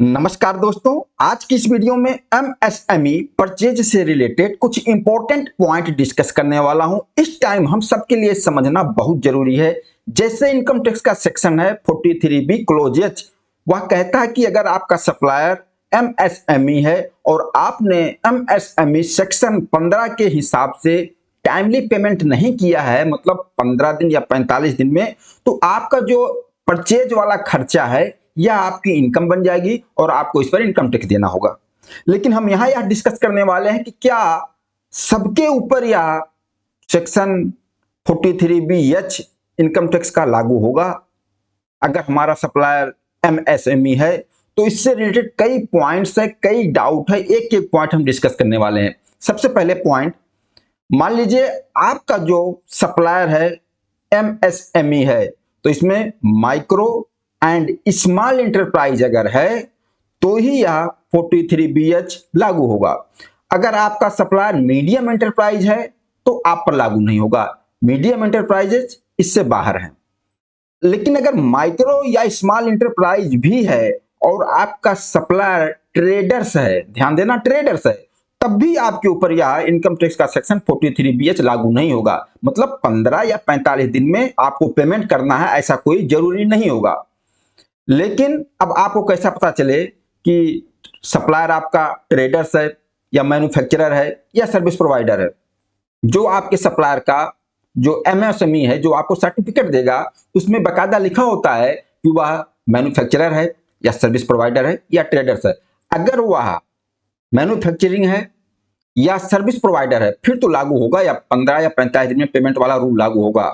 नमस्कार दोस्तों, आज की इस वीडियो में एमएसएमई परचेज से रिलेटेड कुछ इंपॉर्टेंट पॉइंट डिस्कस करने वाला हूं। इस टाइम हम सबके लिए समझना बहुत जरूरी है। जैसे इनकम टैक्स का सेक्शन है 43B क्लोज एच, वह कहता है कि अगर आपका सप्लायर एमएसएमई है और आपने एमएसएमई सेक्शन 15 के हिसाब से टाइमली पेमेंट नहीं किया है, मतलब 15 दिन या 45 दिन में, तो आपका जो परचेज वाला खर्चा है यह आपकी इनकम बन जाएगी और आपको इस पर इनकम टैक्स देना होगा। लेकिन हम यह डिस्कस करने वाले हैं कि क्या सबके ऊपर यह सेक्शन 43BH इनकम टैक्स का लागू होगा अगर हमारा सप्लायर एमएसएमई है। तो इससे रिलेटेड कई पॉइंट्स है, कई डाउट है, एक एक पॉइंट हम डिस्कस करने वाले हैं। सबसे पहले पॉइंट, मान लीजिए आपका जो सप्लायर है एमएसएमई है, तो इसमें माइक्रो एंड स्मॉल इंटरप्राइज अगर है तो ही यह 43BH लागू होगा। अगर आपका सप्लायर मीडियम एंटरप्राइज है तो आप पर लागू नहीं होगा, मीडियम एंटरप्राइजेस इससे बाहर हैं। लेकिन अगर माइक्रो या स्मॉल इंटरप्राइज भी है और आपका सप्लायर ट्रेडर्स है, ध्यान देना ट्रेडर्स है, तब भी आपके ऊपर यह इनकम टैक्स का सेक्शन 43BH लागू नहीं होगा। मतलब 15 या 45 दिन में आपको पेमेंट करना है ऐसा कोई जरूरी नहीं होगा। लेकिन अब आपको कैसा पता चले कि सप्लायर आपका ट्रेडर्स है या मैन्युफैक्चरर है या सर्विस प्रोवाइडर है? जो आपके सप्लायर का जो एमएसएमई है, जो आपको सर्टिफिकेट देगा, उसमें बकायदा लिखा होता है कि वह मैन्युफैक्चरर है या सर्विस प्रोवाइडर है या ट्रेडर्स है। अगर वह मैन्युफैक्चरिंग है या सर्विस प्रोवाइडर है फिर तो लागू होगा, या 15 या 45 दिन में पेमेंट वाला रूल लागू होगा।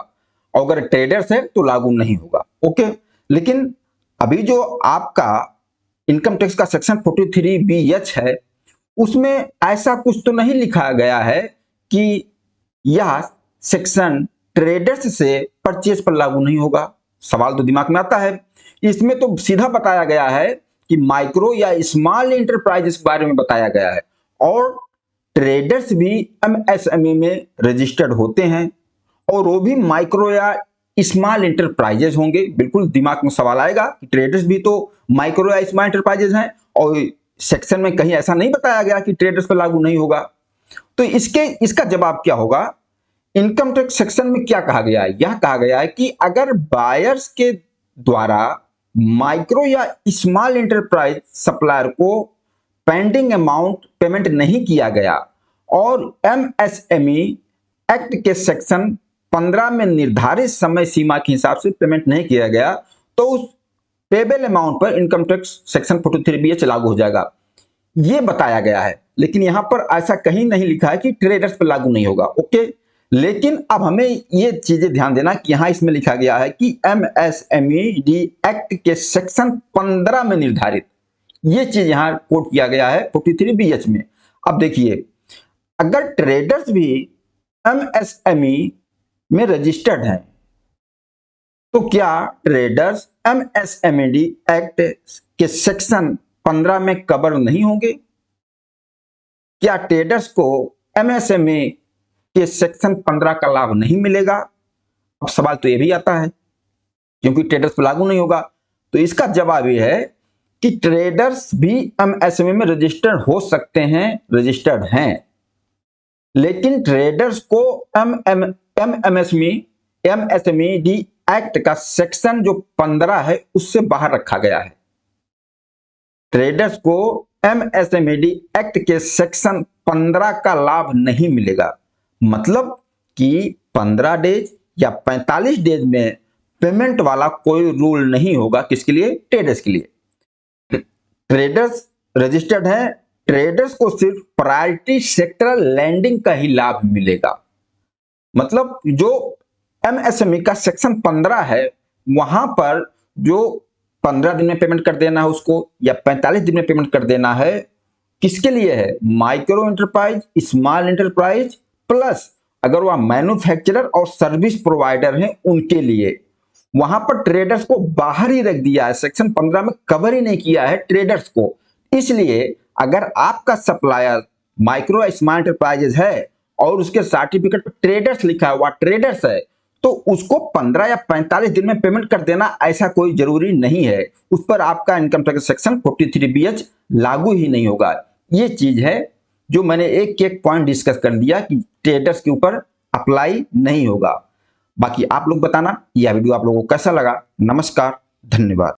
और अगर ट्रेडर्स है तो लागू नहीं होगा। ओके, लेकिन अभी जो आपका इनकम टैक्स का सेक्शन 43BH है उसमें ऐसा कुछ तो नहीं लिखा गया है कि यह सेक्शन ट्रेडर्स से परचेज पर लागू नहीं होगा। सवाल तो दिमाग में आता है। इसमें तो सीधा बताया गया है कि माइक्रो या स्मॉल इंटरप्राइजेस के बारे में बताया गया है, और ट्रेडर्स भी एमएसएमई में रजिस्टर्ड होते हैं और वो भी माइक्रो या स्मॉल इंटरप्राइजेस होंगे। बिल्कुल दिमाग में सवाल आएगा कि ट्रेडर्स भी तो माइक्रो या स्मॉल इंटरप्राइजेस हैं, और सेक्शन में कहीं ऐसा नहीं बताया गया कि ट्रेडर्स पर लागू नहीं होगा। तो इसका जवाब क्या होगा? इनकम टैक्स सेक्शन में क्या कहा गया है? यह कहा गया है कि अगर बायर्स के द्वारा माइक्रो या स्मॉल इंटरप्राइज सप्लायर को पेंडिंग अमाउंट पेमेंट नहीं किया गया और एमएसएमई एक्ट के सेक्शन 15 में निर्धारित समय सीमा के हिसाब से पेमेंट नहीं किया गया, तो उस पेबल अमाउंट पर इनकम टैक्स सेक्शन 43BH लागू हो जाएगा। यह बताया गया है, लेकिन यहां पर ऐसा कहीं नहीं लिखा है कि ट्रेडर्स पर लागू नहीं होगा। ओके, लेकिन अब हमें ये चीजें ध्यान देना कि यहां इसमें लिखा गया है कि एमएसएमई एक्ट के सेक्शन 15 में निर्धारित, ये चीज यहां कोट किया गया है 43BH में। अब देखिए, अगर ट्रेडर्स भी एमएसएमई में रजिस्टर्ड हैं तो क्या ट्रेडर्स एमएसएमई एक्ट के सेक्शन 15 में कवर नहीं होंगे? क्या ट्रेडर्स को एमएसएमई के सेक्शन 15 का लाभ नहीं मिलेगा? अब सवाल तो यह भी आता है क्योंकि ट्रेडर्स पर लागू नहीं होगा। तो इसका जवाब यह है कि ट्रेडर्स भी एमएसएमई में रजिस्टर्ड हो सकते हैं, रजिस्टर्ड हैं, लेकिन ट्रेडर्स को एमएसएमई एक्ट का सेक्शन जो 15 है उससे बाहर रखा गया है। ट्रेडर्स को एमएसएमई एक्ट के सेक्शन 15 का लाभ नहीं मिलेगा। मतलब कि 15 डेज या 45 डेज में पेमेंट वाला कोई रूल नहीं होगा। किसके लिए? ट्रेडर्स के लिए। ट्रेडर्स रजिस्टर्ड हैं, ट्रेडर्स को सिर्फ प्रायोरिटी सेक्टरल लैंडिंग का ही लाभ मिलेगा। मतलब जो एमएसएमई का सेक्शन 15 है वहां पर जो 15 दिन में पेमेंट कर देना है उसको, या 45 दिन में पेमेंट कर देना है, किसके लिए है? Micro enterprise, small enterprise, plus अगर वह मैन्युफैक्चरर और सर्विस प्रोवाइडर हैं उनके लिए। वहां पर ट्रेडर्स को बाहर ही रख दिया है, सेक्शन 15 में कवर ही नहीं किया है ट्रेडर्स को। इसलिए अगर आपका सप्लायर माइक्रो स्मॉल इंटरप्राइजेस है और उसके सर्टिफिकेट पर ट्रेडर्स लिखा हुआ ट्रेडर्स है, तो उसको 15 या 45 दिन में पेमेंट कर देना ऐसा कोई जरूरी नहीं है। उस पर आपका इनकम टैक्स सेक्शन 43BH लागू ही नहीं होगा। ये चीज है जो मैंने एक एक पॉइंट डिस्कस कर दिया कि ट्रेडर्स के ऊपर अप्लाई नहीं होगा। बाकी आप लोग बताना यह वीडियो आप लोगों को कैसा लगा। नमस्कार, धन्यवाद।